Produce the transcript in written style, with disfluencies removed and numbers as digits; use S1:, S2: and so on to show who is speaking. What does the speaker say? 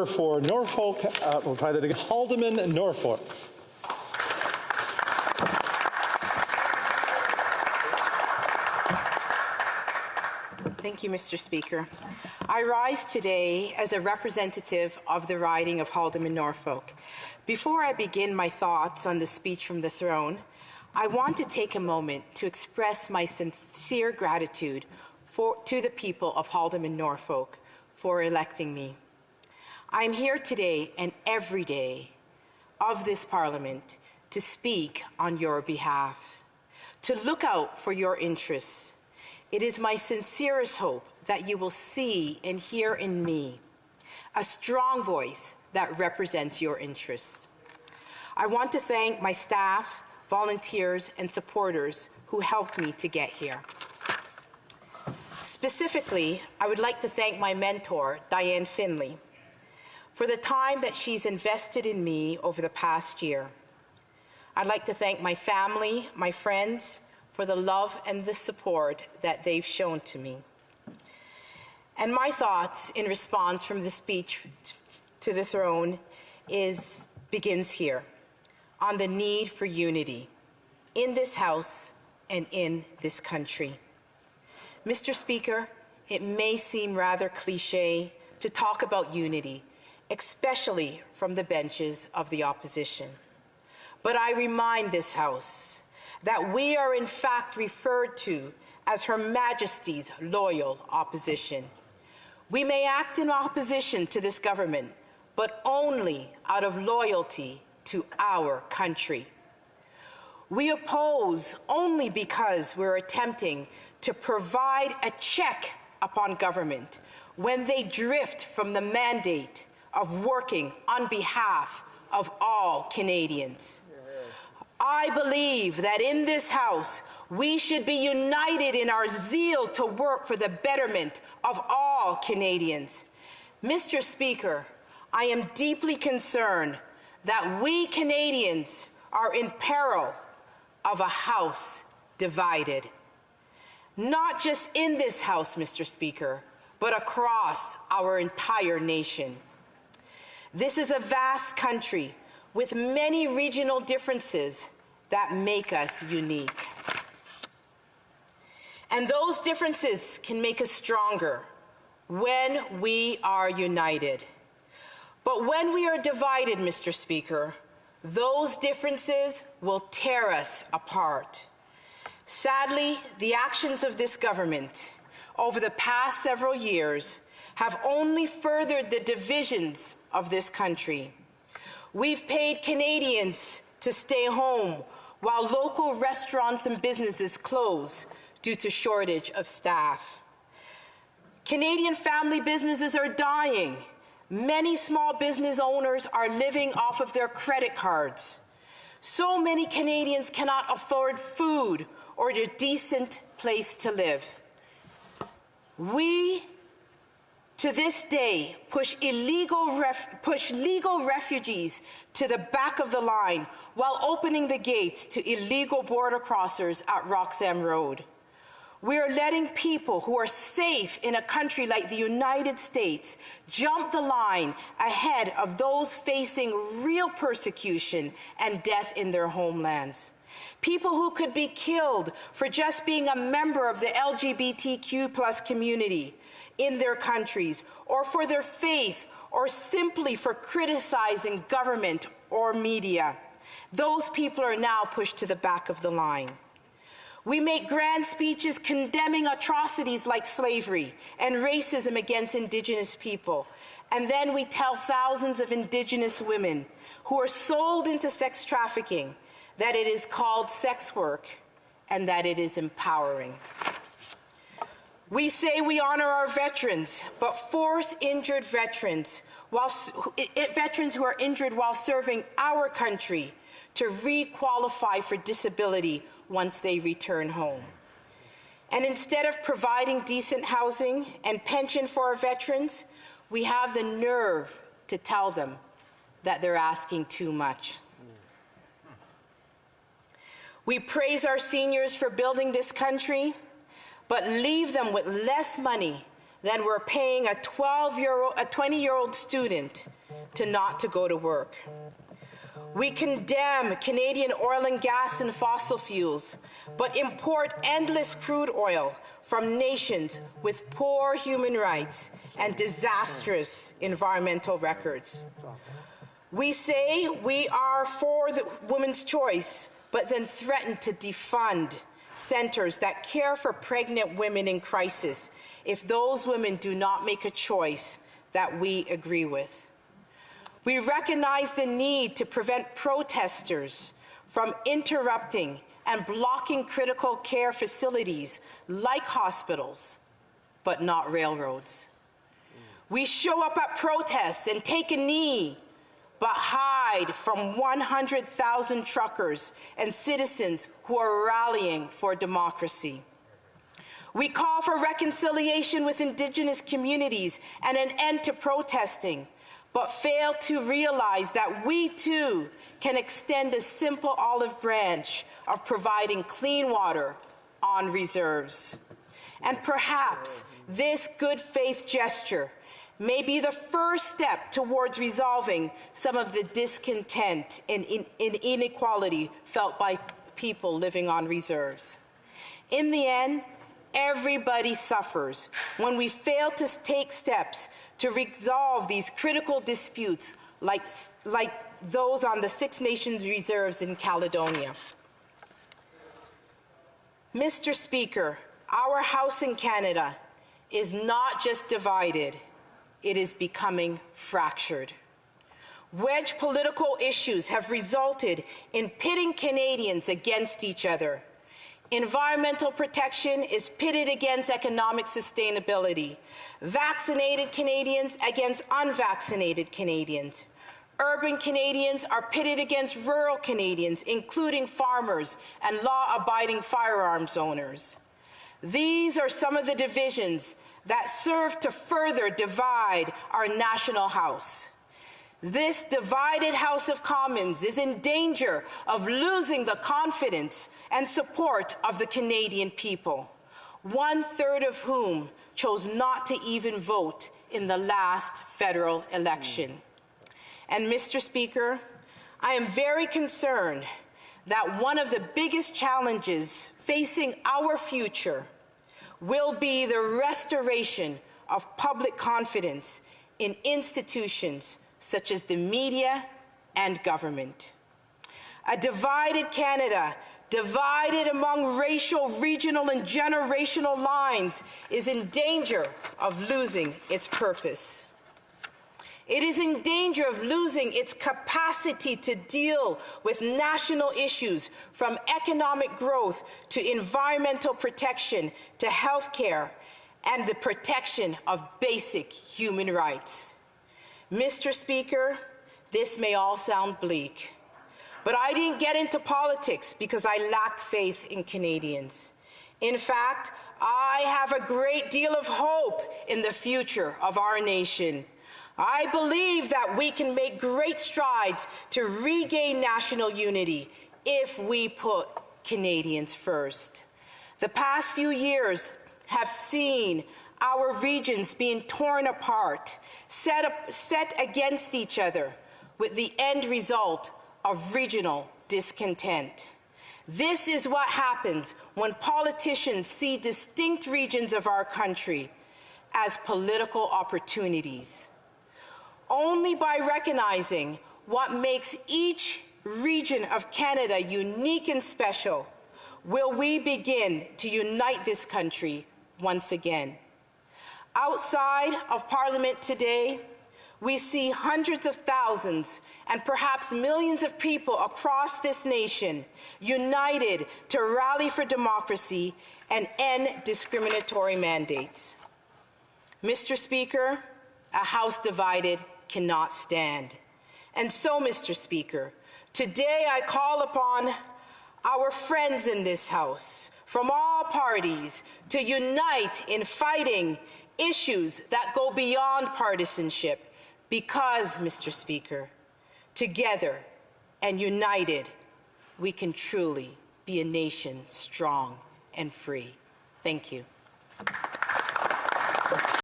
S1: For Norfolk, we'll try that again. Haldeman Norfolk.
S2: Thank you, Mr. Speaker. I rise today as a representative of the riding of Haldeman Norfolk. Before I begin my thoughts on the speech from the throne, I want to take a moment to express my sincere gratitude to the people of Haldeman Norfolk for electing me. I am here today and every day of this Parliament to speak on your behalf, to look out for your interests. It is my sincerest hope that you will see and hear in me a strong voice that represents your interests. I want to thank my staff, volunteers, and supporters who helped me to get here. Specifically, I would like to thank my mentor, Diane Finley, for the time that she's invested in me over the past year. I'd like to thank my family, my friends, for the love and the support that they've shown to me. And my thoughts in response from the speech to the throne begins here, on the need for unity in this House and in this country. Mr. Speaker, it may seem rather cliche to talk about unity, especially from the benches of the opposition. But I remind this House that we are in fact referred to as Her Majesty's loyal opposition. We may act in opposition to this government, but only out of loyalty to our country. We oppose only because we're attempting to provide a check upon government when they drift from the mandate of working on behalf of all Canadians. I believe that in this House, we should be united in our zeal to work for the betterment of all Canadians. Mr. Speaker, I am deeply concerned that we Canadians are in peril of a House divided. Not just in this House, Mr. Speaker, but across our entire nation. This is a vast country with many regional differences that make us unique. And those differences can make us stronger when we are united. But when we are divided, Mr. Speaker, those differences will tear us apart. Sadly, the actions of this government over the past several years have only furthered the divisions of this country. We've paid Canadians to stay home while local restaurants and businesses close due to shortage of staff. Canadian family businesses are dying. Many small business owners are living off of their credit cards. So many Canadians cannot afford food or a decent place to live. We, to this day, push legal refugees to the back of the line while opening the gates to illegal border crossers at Roxham Road. We are letting people who are safe in a country like the United States jump the line ahead of those facing real persecution and death in their homelands. People who could be killed for just being a member of the LGBTQ+ community in their countries, or for their faith, or simply for criticizing government or media. Those people are now pushed to the back of the line. We make grand speeches condemning atrocities like slavery and racism against Indigenous people, and then we tell thousands of Indigenous women who are sold into sex trafficking that it is called sex work and that it is empowering. We say we honor our veterans, but force injured veterans, veterans who are injured while serving our country, to re-qualify for disability once they return home. And instead of providing decent housing and pension for our veterans, we have the nerve to tell them that they're asking too much. We praise our seniors for building this country, but leave them with less money than we're paying a 20-year-old student not to go to work. We condemn Canadian oil and gas and fossil fuels, but import endless crude oil from nations with poor human rights and disastrous environmental records. We say we are for the woman's choice, but then threaten to defund centers that care for pregnant women in crisis if those women do not make a choice that we agree with. We recognize the need to prevent protesters from interrupting and blocking critical care facilities like hospitals, but not railroads. We show up at protests and take a knee, but hide from 100,000 truckers and citizens who are rallying for democracy. We call for reconciliation with Indigenous communities and an end to protesting, but fail to realize that we too can extend a simple olive branch of providing clean water on reserves. And perhaps this good faith gesture may be the first step towards resolving some of the discontent and inequality felt by people living on reserves. In the end, everybody suffers when we fail to take steps to resolve these critical disputes like those on the Six Nations reserves in Caledonia. Mr. Speaker, our House in Canada is not just divided, it is becoming fractured. Wedge political issues have resulted in pitting Canadians against each other. Environmental protection is pitted against economic sustainability. Vaccinated Canadians against unvaccinated Canadians. Urban Canadians are pitted against rural Canadians, including farmers and law-abiding firearms owners. These are some of the divisions that serve to further divide our national House. This divided House of Commons is in danger of losing the confidence and support of the Canadian people, 1/3 of whom chose not to even vote in the last federal election. And Mr. Speaker, I am very concerned that one of the biggest challenges facing our future will be the restoration of public confidence in institutions such as the media and government. A divided Canada, divided among racial, regional, and generational lines, is in danger of losing its purpose. It is in danger of losing its capacity to deal with national issues, from economic growth to environmental protection to health care and the protection of basic human rights. Mr. Speaker, this may all sound bleak, but I didn't get into politics because I lacked faith in Canadians. In fact, I have a great deal of hope in the future of our nation. I believe that we can make great strides to regain national unity if we put Canadians first. The past few years have seen our regions being torn apart, set against each other, with the end result of regional discontent. This is what happens when politicians see distinct regions of our country as political opportunities. Only by recognizing what makes each region of Canada unique and special will we begin to unite this country once again. Outside of Parliament today, we see hundreds of thousands and perhaps millions of people across this nation united to rally for democracy and end discriminatory mandates. Mr. Speaker, a House divided cannot stand. And so, Mr. Speaker, today I call upon our friends in this House from all parties to unite in fighting issues that go beyond partisanship, because, Mr. Speaker, together and united, we can truly be a nation strong and free. Thank you.